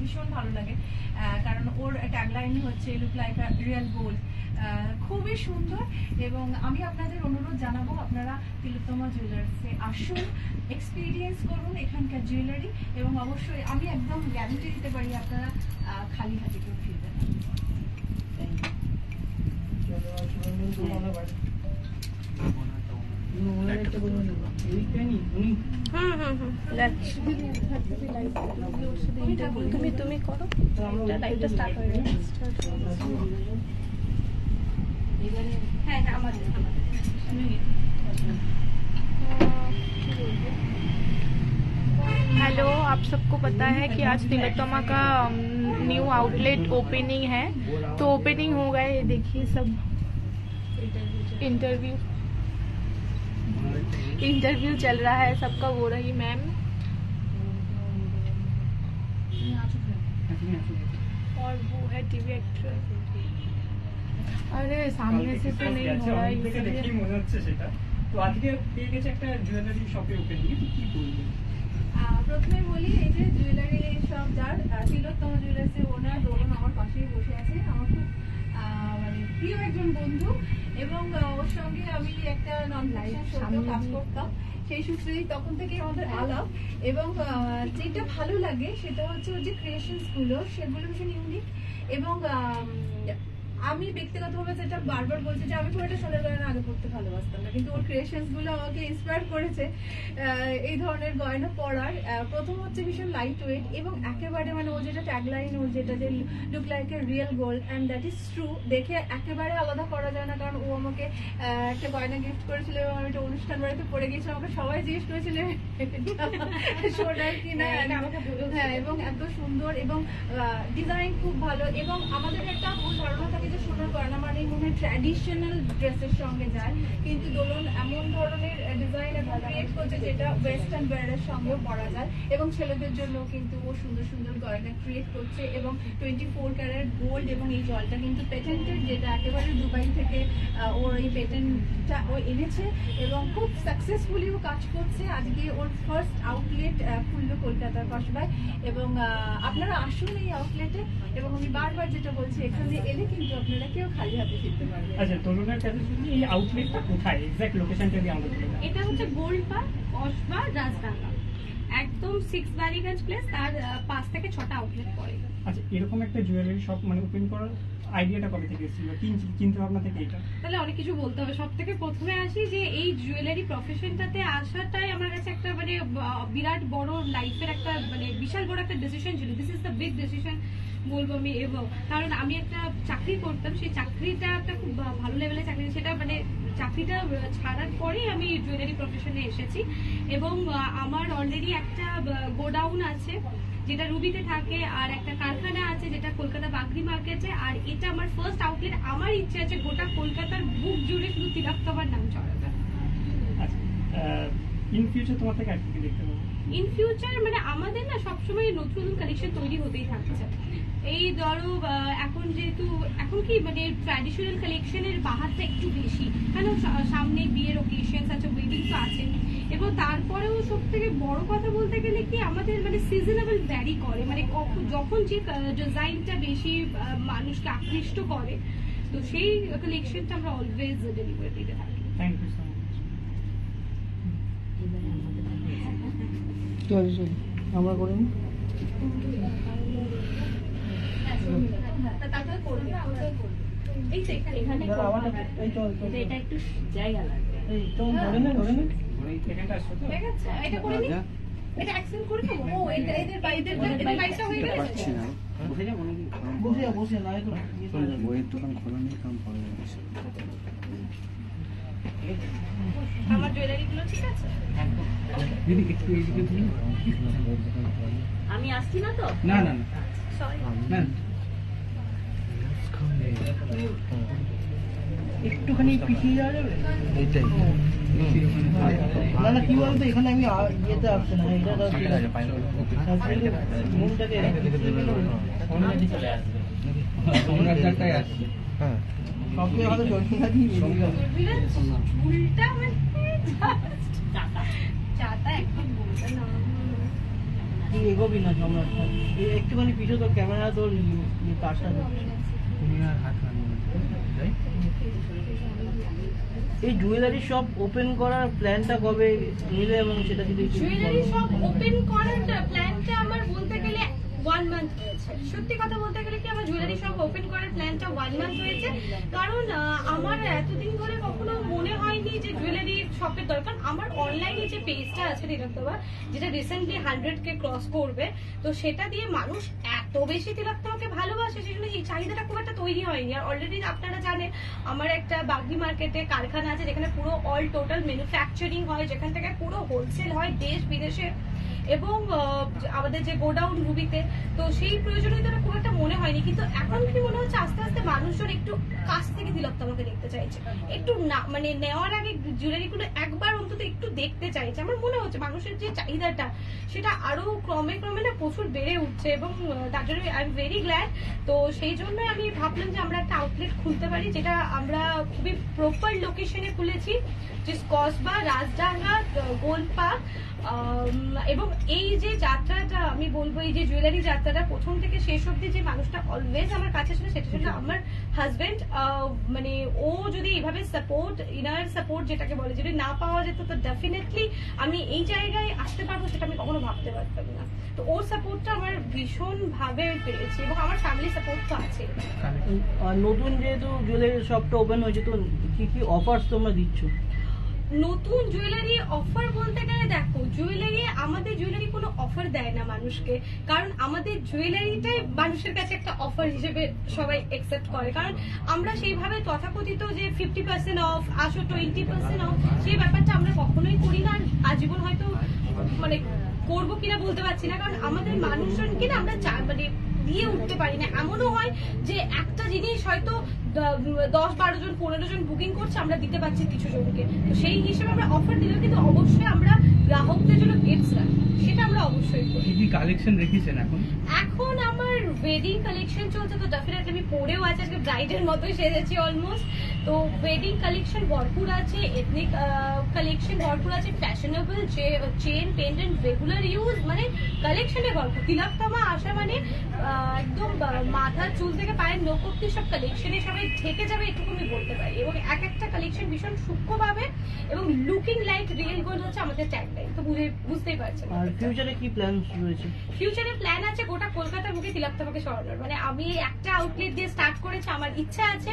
ভীষণ ভালো লাগে, কারণ ওর ট্যাগলাইন হচ্ছে লুক লাইক আ রিয়েল গোল্ড। খুবই সুন্দর, এবং আমি আপনাদের অনুরোধ জানাবো আপনারা তিলোত্তমা জুয়েলার্সে আসুন, এক্সপিরিয়েন্স করুন এখানকার জুয়েলারি, এবং অবশ্যই আমি একদম গ্যারান্টি দিতে পারি আপনারা খালি হাতে কেউ ফিরবেন না। তুমি করো, লাইভটা স্টার্ট হয়ে গেছে। হ্যাঁ হ্যাঁ, আমাদের हेलो, आप सबको पता है कि आज तिलोत्तमा का न्यू आउटलेट ओपनिंग है, तो ओपनिंग हो गए। ये देखिए सब इंटरव्यू चल रहा है सबका, वो रही मैम और वो है टीवी एक्टर। अरे सामने से तो नहीं हो रहा है, দেখি মনে হচ্ছে সেটা। তো আজকে পেয়ে গেছে একটা জুয়েলারি শপে ওপেনিং, কি বলবেন? প্রথমে বলি, এই যে জুয়েলারি শপ যার, তিলোত্তমা জুয়েলার্সের ওনার দোলন আমার পাশেই বসে আছে, আমার খুব মানে প্রিয় একজন বন্ধু, এবং ওর সঙ্গে আমি একটা নন ফিকশন শোতেও কাজ করতাম, সেই সূত্রেই তখন থেকে আমাদের আলাপ। এবং যেটা ভালো লাগে সেটা হচ্ছে ওর যে ক্রিয়েশনস গুলো, সেগুলো ভীষণ ইউনিক। এবং আমি ব্যক্তিগতভাবে যেটা বারবার বলছি যে আমি খুব একটা সোনার গয়না আগে পড়তে ভালোবাসতাম না, কিন্তু ওর ক্রিয়েশনস গুলো আমাকে ইন্সপায়ার করেছে এই ধরনের গয়না পরার। প্রথম হচ্ছে ভীষণ লাইট ওয়েট, এবং একেবারে মানে ও যেটা ট্যাগলাইন, ওর যেটা যে look like a real gold and that is true, দেখে একেবারে আলাদা করা যায় না। কারণ ও আমাকে একটা গয়না গিফট করেছিল, এবং আমি একটা অনুষ্ঠান বাড়িতে পরে গিয়েছিলাম, আমাকে সবাই জিজ্ঞেস করেছিল সোনার কিনা, হ্যাঁ, এবং এত সুন্দর, এবং ডিজাইন খুব ভালো। এবং আমাদের একটা ভুল ধারণা থাকে যে সোনার গয়না মানে মনে হয় ট্র্যাডিশনাল ড্রেসের সঙ্গে যায়, কিন্তু দোলন এমন ধরনের ডিজাইন এবং ক্রিয়েট করছে যেটা ওয়েস্টার্ন ওয়্যারের সঙ্গেও পরা যায়, এবং ছেলেদের জন্য কিন্তু ও সুন্দর সুন্দর গয়না ক্রিয়েট করছে। এবং 24 ক্যারেট গোল্ড, এবং এই জলটা কিন্তু পেটেন্টেড, যেটা একেবারে দুবাই থেকে ওর এই পেটেন্টটা ও এনেছে, এবং খুব সাকসেসফুলি ও কাজ করছে। আজকে ওর ফার্স্ট আউটলেট খুললো কলকাতার কসবায়, এবং আপনারা আসুন এই আউটলেটে। এবং আমি বারবার যেটা বলছি, এখানে এলে কিন্তু আপনারা কেউ খালি হাতে ফিরতে পারবেন। আচ্ছা, তরুণের কাছে শুনি এই আউটলেটটা কোথায়, এক্সাক্ট লোকেশনটা দিয়ে আমাদের বলুন। এটা হচ্ছে গোলপাড়, কসবা, রাজডাঙ্গা, একদম 6 বালিগঞ্জ প্লেস, তার 5 থেকে 6টা আউটলেট পড়ে। আচ্ছা, এরকম একটা জুয়েলারি শপ মানে ওপেন করার আইডিয়াটা কবে থেকে এসেছিল, কি চিন্তা ভাবনা থেকে এটা? তাহলে অনেক কিছু বলতে হবে। সব থেকে প্রথমে আসি যে এই জুয়েলারি প্রফেশনটাতে আসাটাই আমার কাছে একটা মানে বিরাট বড় লাইফের একটা মানে বিশাল বড় একটা ডিসিশন ছিল। This is the big decision বলবো আমি। এবং কারণ আমি একটা চাকরি করতাম, সেই চাকরিটা একটা খুব ভালো লেভেলের চাকরি, সেটা মানে চাকরিটা ছাড়ার পরেই আমি জুয়েলারি প্রফেশনে এসেছি। এবং আমার অলরেডি একটা গোডাউন আছে যেটা রুবিতে থাকে, আর একটা কারখানা আছে যেটা কলকাতা বাগরি মার্কেটে, আর এটা আমার ফার্স্ট আউটলেট। আমার ইচ্ছে আছে গোটা কলকাতার বুক জুড়ে শুধু তিলোত্তমার নাম ছড়াবে। আচ্ছা, ইন ফিউচার তোমার থেকে আর কি দেখতে পাবো? ইন ফিউচার মানে আমাদের না সবসময় নতুন নতুন কালেকশন তৈরি হতেই থাকছে। এই ধরো এখন যেহেতু এখন কি মানে ট্র্যাডিশনাল কালেকশনের বাহারটা একটু বেশি, কারণ সামনে বিয়ের ওকেশন আছে, ওয়েডিং তো আছে। এবং তারপরেও সব থেকে বড় কথা বলতে গেলে কি আমাদের মানে সিজনেবল ভ্যারি করে, মানে যখন যে ডিজাইনটা বেশি মানুষকে আকৃষ্ট করে, তো সেই কালেকশনটা আমরা অলওয়েজ ডেলিভারি দিতে থাকি। Thank you so much. আমরা করে নিই। এটা একটু জায়গা লাগবে। এটা করে নিই, এটা অ্যাকসেপ্ট করে দেবো। ও এটা এদের বাইকটা হয়ে গেছে। বসে না, এটা বইয়ের দোকান খোলা নেই, কাম পাওয়া যাচ্ছে। আমার জুয়েলারি গুলো ঠিক আছে? দিদি একটু এইদিকে দিন। আমি আসছি না তো? না না না, সরি না, একটুখানি পিছিয়ে যাওয়া যাবে? এইটাই না না, কি বলতো এখানে আমি ইয়েতে আসছে না, এটা মনটাকে চলে আসছে। হ্যাঁ, সবকে আমাদের জলটা দিয়ে উল্টা মানে চাতা একদম বলতে না। তুই এগোবি না সম্রাটটা একটুখানি পিছু তোর ক্যামেরা তোর তারটা তুমি আর হাত নামিয়ে যাই এই জুয়েলারি শপ ওপেন করার প্ল্যানটা কবে নিলে এবং সেটা যদি একটু জুয়েলারি বলো। শপ ওপেন করার প্ল্যানটা আমার বলতে গেলে 1 মান্থ হয়েছে। সত্যি কথা বলতে গেলে কি আমার জুয়েলারি শপ ওপেন করার প্ল্যানটা 1 মান্থ হয়েছে, কারণ আমার এতদিন ধরে কখনো মনে হয়নি যে জুয়েলারি শপের দরকার। আমার অনলাইনে যে পেজটা আছে তিলকতমা, যেটা রিসেন্টলি 100K ক্রস করবে, তো সেটা দিয়ে মানুষ এত বেশি তিলকতমাকে ভালোবাসে, সেজন্য এই চাহিদাটা খুব একটা তৈরি হয়নি। আর অলরেডি আপনারা জানেন আমার একটা বাগদি মার্কেটে কারখানা আছে, যেখানে পুরো অল টোটাল ম্যানুফ্যাকচারিং হয়, যেখান থেকে পুরো হোলসেল হয় দেশ বিদেশে, এবং আমাদের যে গোডাউন রুবিতে, তো সেই প্রয়োজনীয়তাটা খুব একটা মনে হয়নি। কিন্তু এখন কি মনে হচ্ছে আস্তে আস্তে মানুষজন একটু কাছ থেকে তিলকতমাকে দেখতে চাইছে, একটু না মানে নেওয়ার আগে জুয়েলারিগুলো একবার অন্তত একটু দেখতে চাইছে। আমার মনে হচ্ছে মানুষের যে চাহিদাটা সেটা আরো ক্রমে ক্রমে না প্রচুর বেড়ে উঠছে, এবং তার জন্য আই এম ভেরি গ্ল্যাড। তো সেই জন্যই আমি ভাবলাম যে আমরা একটা আউটলেট খুলতে পারি, যেটা আমরা খুবই প্রপার লোকেশনে খুলেছি, যে কসবা, রাজডাঙ্গা, গোলপার্ক। এবং এই যে যাত্রাটা আমি বলবো, এই যে জুয়েলারি যাত্রাটা প্রথম থেকে শেষ অব্দি যে মানুষটা অলওয়েজ আমার কাছে ছিল, সেটা ছিল আমার হাজবেন্ড। মানে ও যদি এইভাবে সাপোর্ট, ইনার সাপোর্ট যেটাকে বলে, যদি না পাওয়া যেত, তো ডেফিনেটলি আমি এই জায়গায় আসতে পারবো সেটা আমি কখনো ভাবতে পারতাম না। তো ওর সাপোর্টটা আমার ভীষণ ভাবে পেয়েছি, এবং আমার ফ্যামিলি সাপোর্ট তো আছে। আর নতুন যেহেতু জুয়েলারি শপটা ওপেন হয়েছে, তো কি কি অফার্স তোমরা দিচ্ছ? নতুন জুয়েলারি অফার বলতে গেলে, দেখো জুয়েলারি, আমাদের জুয়েলারি কোনো অফার দেয় না মানুষকে, কারণ আমাদের জুয়েলারিটাই মানুষের কাছে একটা অফার হিসেবে সবাই একসেপ্ট করে। কারণ আমরা সেইভাবে তথাকথিত যে 50% অফ, আসো 20% অফ, সেই ব্যাপারটা আমরা কখনোই করি না, আজীবন হয়তো মানে করবো কিনা বলতে পারছি না। কারণ আমাদের মানুষজনকে না আমরা মানে দিয়ে উঠতে পারি না। এমনও হয় যে একটা জিনিস হয়তো 10-12 জন 15 জন বুকিং করছে, আমরা দিতে পারছি কিছু জনকে, তো সেই হিসেবে আমরা অফার দিলেও কিন্তু অবশ্যই আমরা গ্রাহকদের জন্য গিফটস রাখি, সেটা আমরা অবশ্যই করি। কি কি কালেকশন রেখেছেন এখন? এখন আমার ওয়েডিং কালেকশন চলছে, তো ডেফিনেটলি আমি পরেও আছি, আজকে ব্রাইডের মতোই সেজেছি অলমোস্ট। তো ওয়েডিং কালেকশন ভরপুর আছে, এথনিক কালেকশন ভরপুর আছে, ফ্যাশনেবল যে চেন, পেন্ডেন্ট, রেগুলার ইউজ, মানে কালেকশনে ভরপুর। তিলকতমা আসা মানে একদম মাথার চুল থেকে পায়ের নখ অব্দি সব কালেকশনে সবাই ঢেকে যাবে, এটুকু আমি বলতে পারি। এবং এক একটা কালেকশন ভীষণ সূক্ষ্মভাবে এবং লুকিং লাইক রিয়েল গোল্ড হচ্ছে আমাদের ট্যাগলাইন, তো বুঝতেই পারছেন। আর ফিউচারে কি প্ল্যান রয়েছে? ফিউচারে প্ল্যান আছে গোটা কলকাতার বুকে তিলকতমাকে সরানোর। মানে আমি একটা আউটলেট দিয়ে স্টার্ট করেছি, আমার ইচ্ছা আছে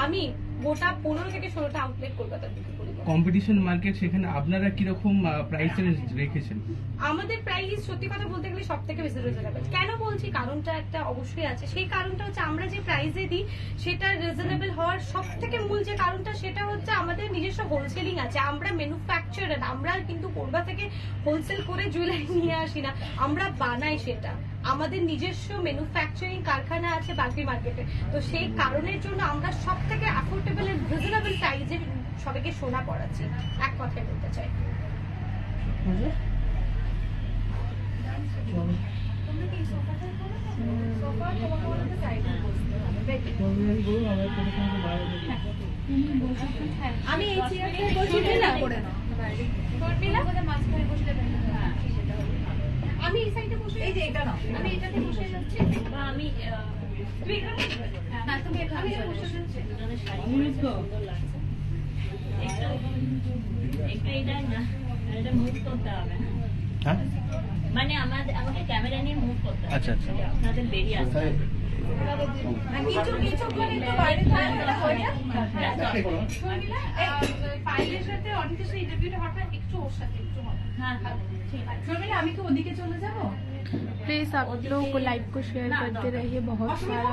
আমি গোটা 15 থেকে 16টা আউটলেট কলকাতার বুকে করব। কম্পিটিশন মার্কেট, সেখানে আপনারা কিরকম প্রাইস রেখেছেন? আমাদের প্রাইস সত্যি কথা বলতে গেলে সব থেকে বেশি রিজনেবল। কেন বলছি, কারণটা একটা অবশ্যই আছে। সেই কারণটা হচ্ছে আমরা যে প্রাইসে দিই সেটা রিজনেবল হওয়ার সব থেকে মূল যে কারণটা, সেটা হচ্ছে আমাদের নিজস্ব হোলসেলিং আছে। আমরা ম্যানুফ্যাকচারার, আমরা কিন্তু কোরবা থেকে হোলসেল করে জুয়েলারি নিয়ে আসি না, আমরা বানাই সেটা। আমাদের নিজস্ব ম্যানুফ্যাকচারিং কারখানা আছে বাগদি মার্কেটে। তো সেই কারণের জন্য আমরা সব থেকে অ্যাফোর্ডেবল এন্ড রিজনেবল প্রাইসে সবাইকে সোনা পড়াচ্ছি, এক কথায় বলতে চাই। আমি এই চেয়ারটায় বসে না করে নাও। মাঝখানে বসলে আমি এই সাইডে বসে, এই যে এটা নাও, আমি এটাতে বসে যাচ্ছি, বা আমি তুমি এখানে বসে যাবে? না তুমি এখানে আমি বসে যাচ্ছি। হ্যাঁ, মানে আমাকে ক্যামেরা নিয়ে মুভ করতে হবে। আচ্ছা আচ্ছা। আপনাদের বেরিয়ে আসতে হবে। কিছু কিছু করে একটু বাইরে থাকলে হয় না। শর্মিলা, পাইলের সাথে অনিতের সাথে ইন্টারভিউটা হবে, একটু ওর সাথে একটু হবে। হ্যাঁ ঠিক আছে। শর্মিলা, আমি কি ওদিকে চলে যাবো? प्लीज आप लोग को लाइव को शेयर करते रहिए बहुत सारा।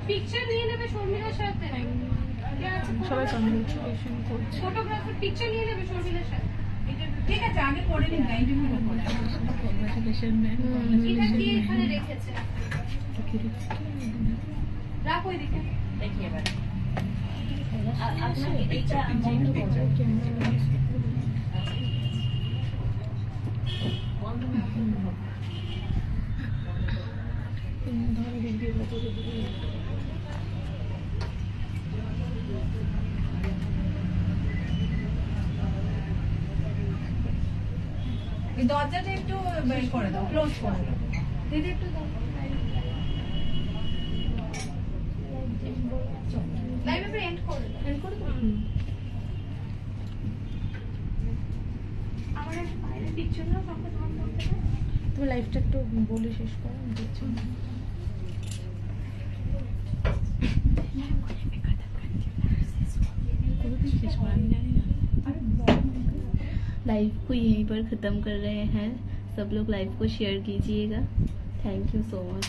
পিকচার নিয়ে নেবে শর্মিলার সাথে, সবাই কংগ্রেচুলেশন করছে। ফটোগ্রাফার পিকচার নিয়ে নেবে শর্মিলার সাথে। ঠিক আছে, আগে করে নিন না, ইন্টারভিউ করে। এটা কি এখানে রেখেছে? রাখো এদিকে। দেখি এবার আপনাকে এইটা বন্ধ করুন। ওই দরজাটা একটু বের করে দাও, ক্লোজ করে দাও দিদি, একটু দাও লাইভ এবার এন্ড করে দাও, এন্ড করে দাও। আমার একটা বাইরে পিকচার না সঙ্গে তোমার করতে তুমি লাইফটা একটু বলে শেষ করো, আমি দেখছি। लाइव को यहीं पर ख़त्म कर रहे हैं। सब लोग लाइव को शेयर कीजिएगा। Thank you so much.